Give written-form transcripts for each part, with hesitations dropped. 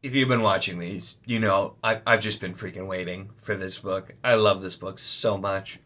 If you've been watching these, you know I've just been freaking waiting for this book. I love this book so much.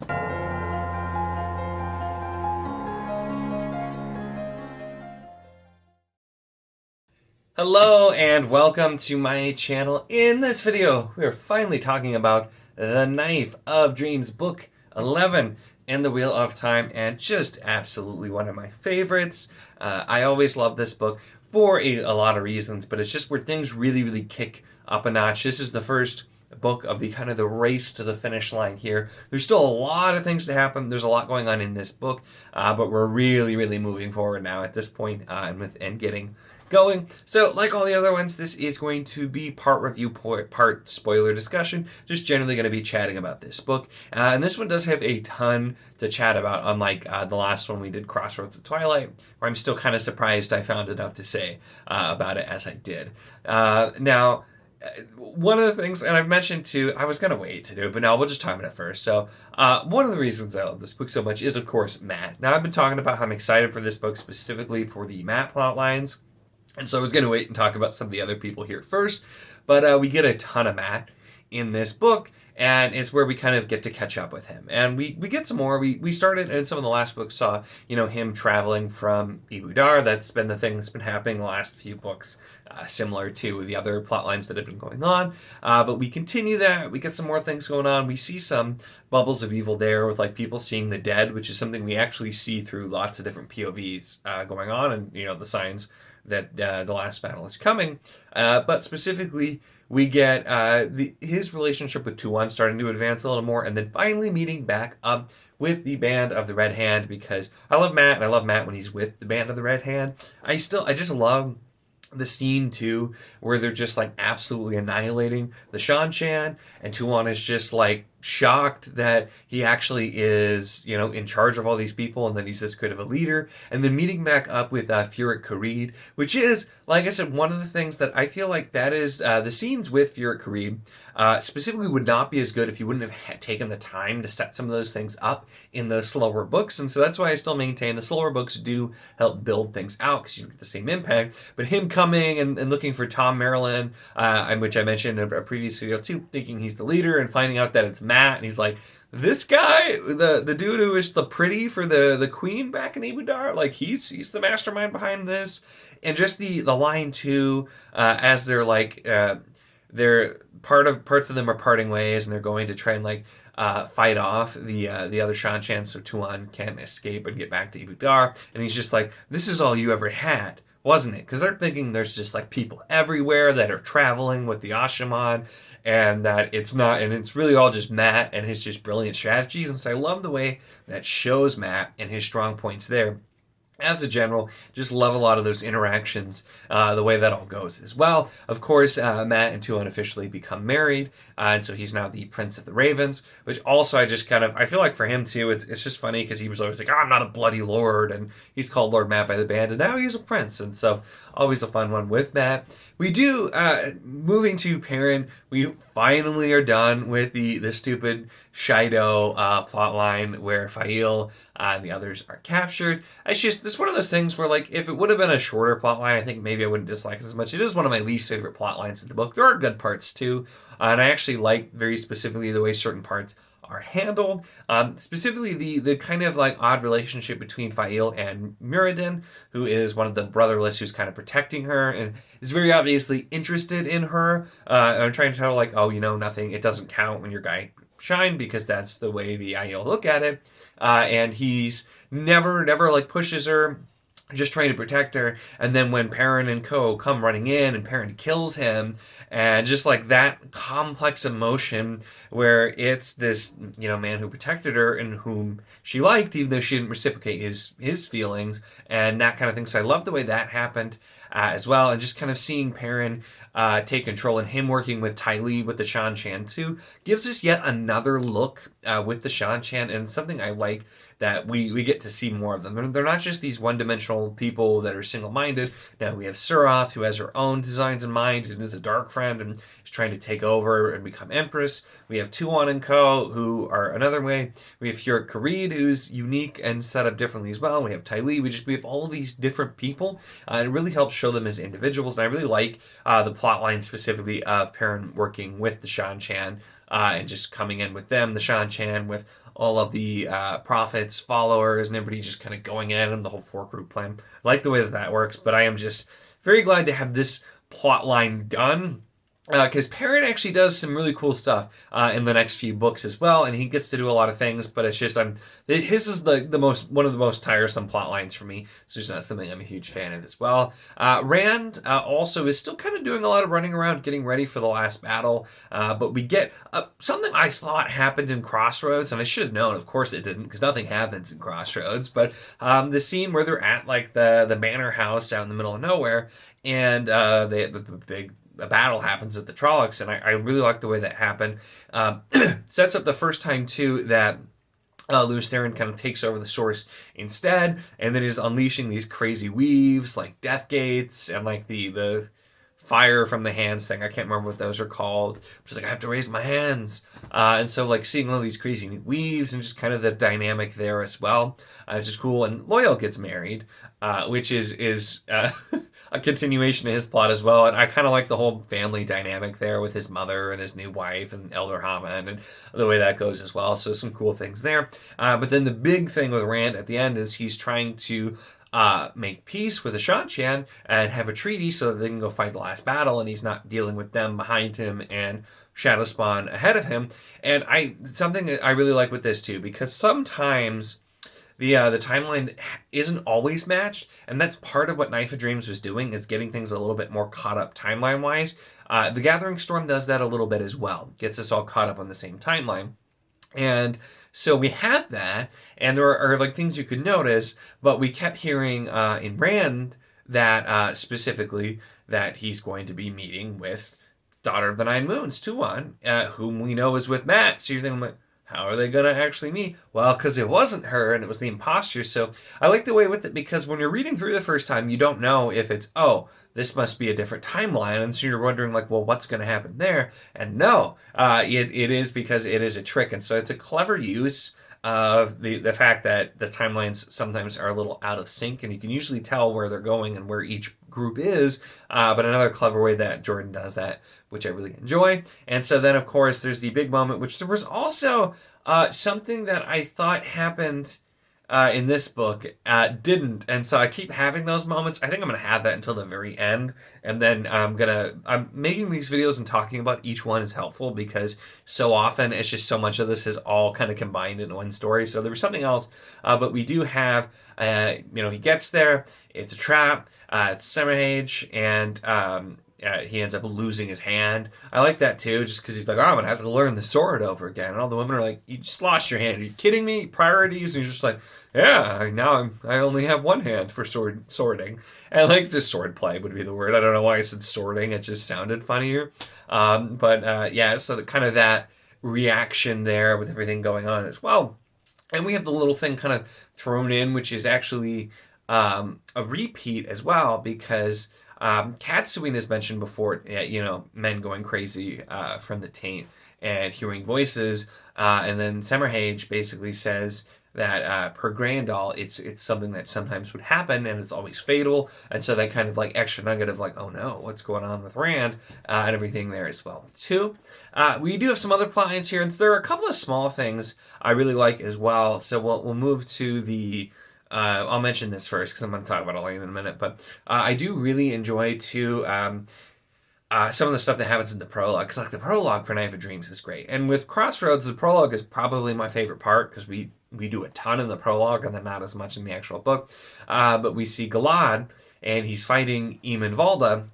Hello and welcome to my channel. In this video, we are finally talking about The Knife of Dreams, book 11 in the Wheel of Time, and just absolutely one of my favorites. I always love this book for a lot of reasons, but it's just where things really kick up a notch. This is the first book of the kind of the race to the finish line here. There's still a lot of things to happen. There's a lot going on in this book, but we're really moving forward now at this point, and getting going. So, like all the other ones, this is going to be part review, part spoiler discussion. Just generally going to be chatting about this book. And this one does have a ton to chat about, unlike the last one we did, Crossroads of Twilight, where I'm still kind of surprised I found enough to say about it as I did. Now, one of the things, and I've mentioned too, I was going to wait to do it, but now we'll just talk about it first. So, one of the reasons I love this book so much is, of course, Matt. Now, I've been talking about how I'm excited for this book, specifically for the Matt plot lines. And so I was going to wait and talk about some of the other people here first, but we get a ton of Matt in this book, and it's where we kind of get to catch up with him. And we get some more. We started, and some of the last books saw, him traveling from Ibudar. That's been the thing that's been happening the last few books, similar to the other plot lines that have been going on. But we continue that. We get some more things going on. We see some bubbles of evil there with like people seeing the dead, which is something we actually see through lots of different POVs going on, and the signs that the last battle is coming. But specifically, we get his relationship with Tuon starting to advance a little more, and then finally meeting back up with the Band of the Red Hand, because I love Matt, and I love Matt when he's with the Band of the Red Hand. I just love the scene too, where they're just like absolutely annihilating the Shan-Chan, and Tuon is just like shocked that he actually is, in charge of all these people, and that he's this good of a leader. And then meeting back up with Furyk Karede, which is, like I said, one of the things that I feel like that is the scenes with Furyk Karede specifically would not be as good if you wouldn't have taken the time to set some of those things up in the slower books. And so that's why I still maintain the slower books do help build things out, because you get the same impact. But him coming and looking for Tom Maryland, which I mentioned in a previous video too, thinking he's the leader, and finding out that it's Matt, and he's like, this guy, the dude who is the pretty for the queen back in Ibudar, like he's the mastermind behind this. And just the line too, as they're like they're parts of them are parting ways, and they're going to try and like fight off the other Shan-Chan so Tuon can escape and get back to Ibudar. And he's just like, this is all you ever had, wasn't it? Because they're thinking there's just like people everywhere that are traveling with the Ashaman, and that it's not, and it's really all just Matt and his just brilliant strategies. And so I love the way that shows Matt and his strong points there. As a general, just love a lot of those interactions, the way that all goes as well. Of course, Matt and Tuon officially become married, and so he's now the Prince of the Ravens, which also I feel like for him too, it's just funny, because he was always like, I'm not a bloody lord, and he's called Lord Matt by the band, and now he's a prince, and so always a fun one with Matt. We do, moving to Perrin, we finally are done with the stupid Shido plotline where Fail and the others are captured. This is one of those things where, like, if it would have been a shorter plotline, I think maybe I wouldn't dislike it as much. It is one of my least favorite plotlines in the book. There are good parts too, and I actually like very specifically the way certain parts are handled. Specifically the kind of like odd relationship between Fail and Muradin, who is one of the brotherless who's kind of protecting her and is very obviously interested in her. I'm trying to tell, like, oh, nothing, it doesn't count when your guy shine, because that's the way the Aiel look at it. And he's never like pushes her, just trying to protect her. And then when Perrin and Co come running in, and Perrin kills him, and just like that complex emotion where it's this, man who protected her and whom she liked, even though she didn't reciprocate his feelings and that kind of thing. So I love the way that happened as well. And just kind of seeing Perrin take control, and him working with Ty Lee with the Shan-Chan too, gives us yet another look with the Shan-Chan, and something I like that we get to see more of them. They're not just these one-dimensional people that are single-minded. Now we have Suroth, who has her own designs in mind and is a dark friend and is trying to take over and become Empress. We have Tuon and Co., who are another way. We have Furyk Kareed, who's unique and set up differently as well. We have Ty Lee. We have all these different people, and it really helps show them as individuals. And I really like the plot line specifically of Perrin working with the Shan-Chan and just coming in with them, the Shan-Chan, with all of the prophets, followers, and everybody just kind of going in and the whole four-group plan. I like the way that works, but I am just very glad to have this plot line done. Because Perrin actually does some really cool stuff in the next few books as well, and he gets to do a lot of things. But it's just his is one of the most tiresome plot lines for me, so it's not something I'm a huge fan of as well. Rand also is still kind of doing a lot of running around, getting ready for the last battle. But we get something I thought happened in Crossroads, and I should have known. Of course, it didn't, because nothing happens in Crossroads. But the scene where they're at like the manor house out in the middle of nowhere, and the big battle happens at the Trollocs, and I really like the way that happened. Sets up the first time, too, that Lews Therin kind of takes over the source instead, and then is unleashing these crazy weaves, like Death Gates, and like the fire from the hands thing. I can't remember what those are called. Just like, I have to raise my hands. And so like seeing all these crazy weaves and just kind of the dynamic there as well, which is cool. And Loial gets married, which is a continuation of his plot as well. And I kind of like the whole family dynamic there with his mother and his new wife and Elder Hammond and the way that goes as well. So some cool things there. But then the big thing with Rand at the end is he's trying to make peace with the Shan-Chan and have a treaty so that they can go fight the last battle, and he's not dealing with them behind him and Shadowspawn ahead of him. And something that I really like with this too, because sometimes the timeline isn't always matched, and that's part of what Knife of Dreams was doing, is getting things a little bit more caught up timeline-wise. The Gathering Storm does that a little bit as well, gets us all caught up on the same timeline. And so we have that, and there are like things you could notice, but we kept hearing in Rand that specifically that he's going to be meeting with Daughter of the Nine Moons, Tuon, whom we know is with Mat. So you're thinking, like, how are they going to actually meet? Well, because it wasn't her, and it was the imposter. So I like the way with it, because when you're reading through the first time, you don't know if it's, oh, this must be a different timeline. And so you're wondering, like, well, what's going to happen there? And no, it is, because it is a trick. And so it's a clever use of the fact that the timelines sometimes are a little out of sync, and you can usually tell where they're going and where each group is, but another clever way that Jordan does that, which I really enjoy. And so then, of course, there's the big moment, which there was also something that I thought happened in this book, didn't. And so I keep having those moments. I think I'm going to have that until the very end. And then I'm making these videos and talking about each one is helpful, because so often it's just so much of this is all kind of combined in one story. So there was something else, but we do have, he gets there, it's a trap, it's Summerhage, and he ends up losing his hand. I like that too, just because he's like, oh, I'm going to have to learn the sword over again. And all the women are like, you just lost your hand. Are you kidding me? Priorities? And he's just like, yeah, now I only have one hand for sorting. And like, just sword play would be the word. I don't know why I said sorting. It just sounded funnier. Yeah, so kind of that reaction there with everything going on as well. And we have the little thing kind of thrown in, which is actually a repeat as well, because Katsuin has mentioned before, men going crazy from the taint and hearing voices, and then Summerhage basically says that per Grandal, it's something that sometimes would happen, and it's always fatal, and so that kind of like extra nugget of like, oh no, what's going on with Rand, and everything there as well too. We do have some other plot lines here, and so there are a couple of small things I really like as well. So we'll move to the. I'll mention this first because I'm going to talk about Elaine in a minute, but I do really enjoy too some of the stuff that happens in the prologue, because like the prologue for Knife of Dreams is great, and with Crossroads, the prologue is probably my favorite part, because we do a ton in the prologue and then not as much in the actual book. But we see Galad, and he's fighting Eamon Valda,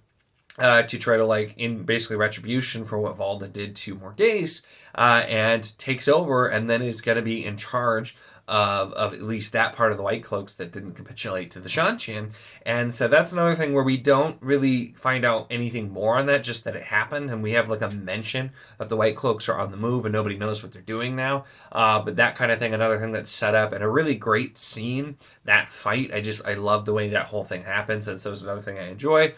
to try to, like, in basically retribution for what Valda did to Morghese, and takes over, and then is going to be in charge of at least that part of the White Cloaks that didn't capitulate to the Shan-Chan. And so that's another thing where we don't really find out anything more on that, just that it happened, and we have like a mention that the White Cloaks are on the move and nobody knows what they're doing now. But that kind of thing, another thing that's set up, and a really great scene, that fight. I love the way that whole thing happens, and so it's another thing I enjoy.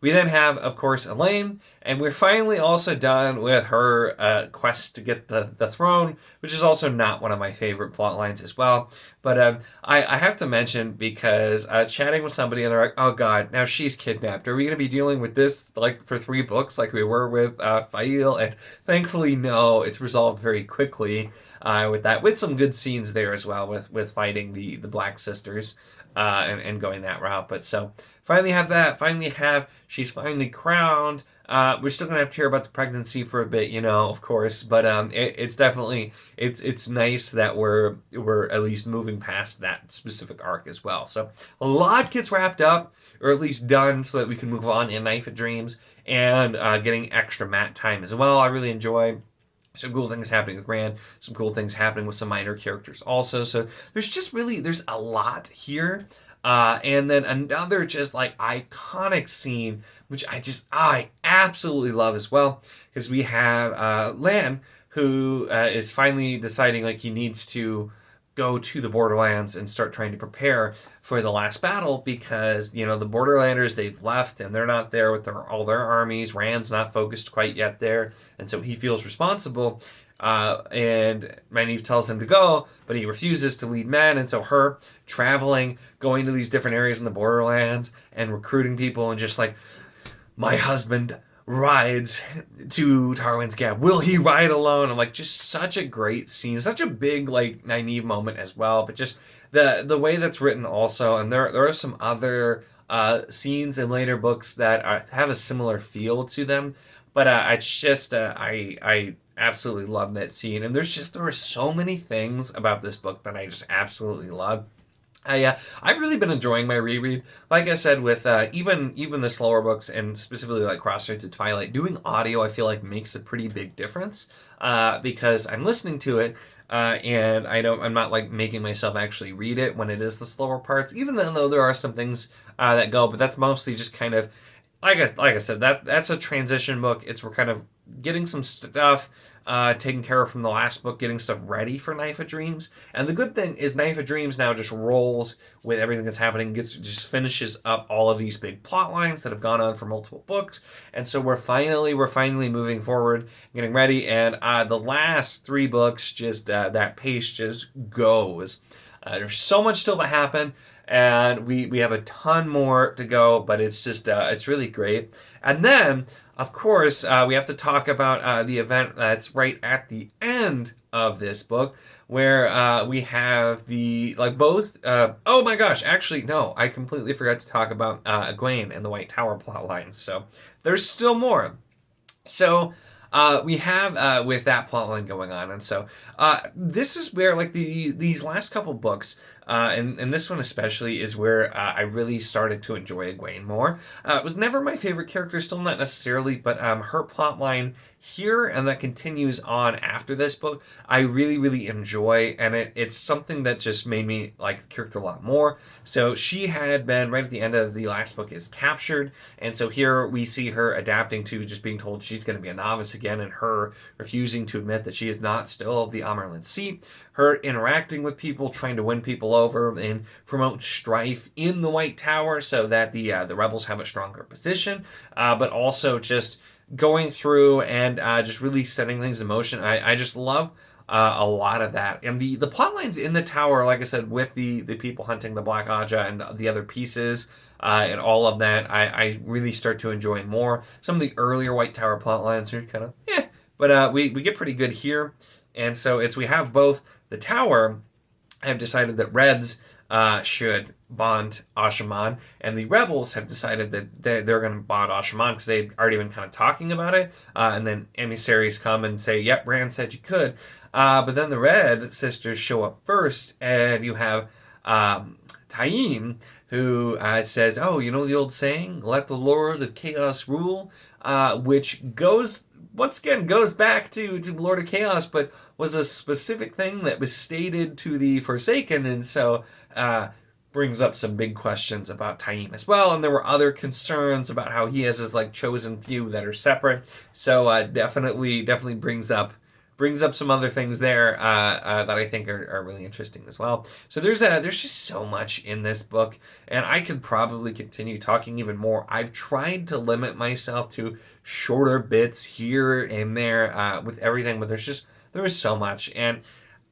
We then have, of course, Elaine, and we're finally also done with her quest to get the throne, which is also not one of my favorite plot lines as well. But I have to mention, because chatting with somebody, and they're like, oh god, now she's kidnapped. Are we going to be dealing with this like for 3 books like we were with Fail? And thankfully, no, it's resolved very quickly with that, with some good scenes there as well, with fighting the Black Sisters and going that route. But so finally have that, she's finally crowned. We're still gonna have to hear about the pregnancy for a bit, of course, but it's definitely it's nice that we're at least moving past that specific arc as well. So a lot gets wrapped up, or at least done, so that we can move on in Knife of Dreams, and getting extra mat time as well. I really enjoy. Some cool things happening with Rand, some cool things happening with some minor characters also. So there's a lot here. And then another just like iconic scene, which I absolutely love as well, because we have Lan, who is finally deciding like he needs to go to the Borderlands and start trying to prepare for the last battle, because the Borderlanders, they've left and they're not there with all their armies. Rand's not focused quite yet there, and so he feels responsible. And Nynaeve tells him to go, but he refuses to lead men, and so her traveling, going to these different areas in the Borderlands and recruiting people, and just like, my husband rides to Tarwin's Gap. Will he ride alone? I'm like, just such a great scene, such a big like Nynaeve moment as well. But just the way that's written also, and there are some other scenes in later books that have a similar feel to them. But it's just I absolutely love that scene, and there are so many things about this book that I just absolutely love. I've really been enjoying my reread. Like I said, with even the slower books, and specifically like Crossroads of Twilight, doing audio I feel like makes a pretty big difference, because I'm listening to it, and I'm not like making myself actually read it when it is the slower parts, even though there are some things that go, but that's mostly just kind of like I said, that's a transition book. We're kind of getting some stuff taken care of from the last book, getting stuff ready for Knife of Dreams. And the good thing is Knife of Dreams now just rolls with everything that's happening, just finishes up all of these big plot lines that have gone on for multiple books. And so we're finally moving forward, getting ready. And the last 3 books, just that pace just goes. There's so much still to happen, and we have a ton more to go, but it's just it's really great. And then, of course, we have to talk about the event that's right at the end of this book, where we have both. Oh my gosh! Actually, no, I completely forgot to talk about Egwene and the White Tower plotline. So there's still more. So. We have with that plotline going on, and so this is where like these last couple books, and this one especially, is where I really started to enjoy Egwene more. It was never my favorite character, still not necessarily, but her plotline here, and that continues on after this book, I really enjoy, and it's something that just made me like the character a lot more. So she had been, right at the end of the last book, is captured, and so here we see her adapting to just being told she's going to be a novice again, and her refusing to admit that she is not still the Amaryllis seat, her interacting with people, trying to win people over and promote strife in the White Tower so that the rebels have a stronger position, but also just going through and just really setting things in motion. I just love a lot of that. And the plot lines in the tower, like I said, with the people hunting the Black Aja and the other pieces and all of that, I really start to enjoy more. Some of the earlier White Tower plot lines are kind of, but we get pretty good here. And so we have both the tower have decided that Reds should bond Ashaman, and the rebels have decided that they're going to bond Ashaman because they've already been kind of talking about it, and then emissaries come and say, yep, Rand said you could, but then the Red sisters show up first, and you have Taim, who says, oh, you know the old saying, let the Lord of Chaos rule, which once again goes back to Lord of Chaos, but was a specific thing that was stated to the Forsaken, and so brings up some big questions about Taim as well. And there were other concerns about how he has his like chosen few that are separate. So definitely brings up some other things there that I think are really interesting as well. So there's just so much in this book, and I could probably continue talking even more. I've tried to limit myself to shorter bits here and there with everything, but there was so much. And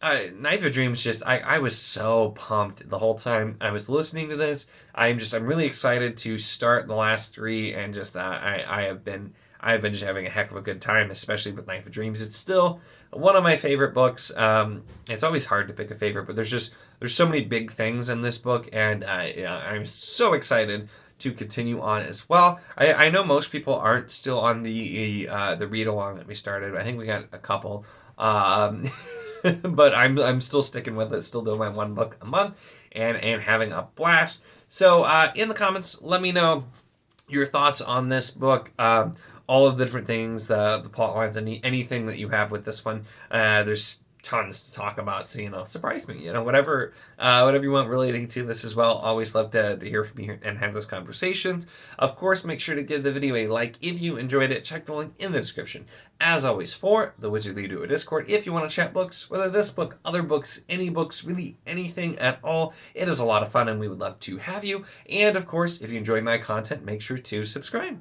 Knife of Dreams, I was so pumped the whole time I was listening to this. I'm really excited to start the last three, and I have been just having a heck of a good time, especially with Knife of Dreams. It's still one of my favorite books. It's always hard to pick a favorite, but there's so many big things in this book, and I'm so excited to continue on as well. I know most people aren't still on the read along that we started. I think we got a couple. But I'm still sticking with it, still doing my one book a month and having a blast. So in the comments, let me know your thoughts on this book, all of the different things, the plot lines, anything that you have with this one. There's tons to talk about, so surprise me, whatever you want relating to this as well. Always love to hear from you and have those conversations. Of course, make sure to give the video a like if you enjoyed it. Check the link in the description. As always, for the Wizard Leader to a Discord, if you want to chat books, whether this book, other books, any books, really anything at all, it is a lot of fun and we would love to have you. And of course, if you enjoy my content, make sure to subscribe.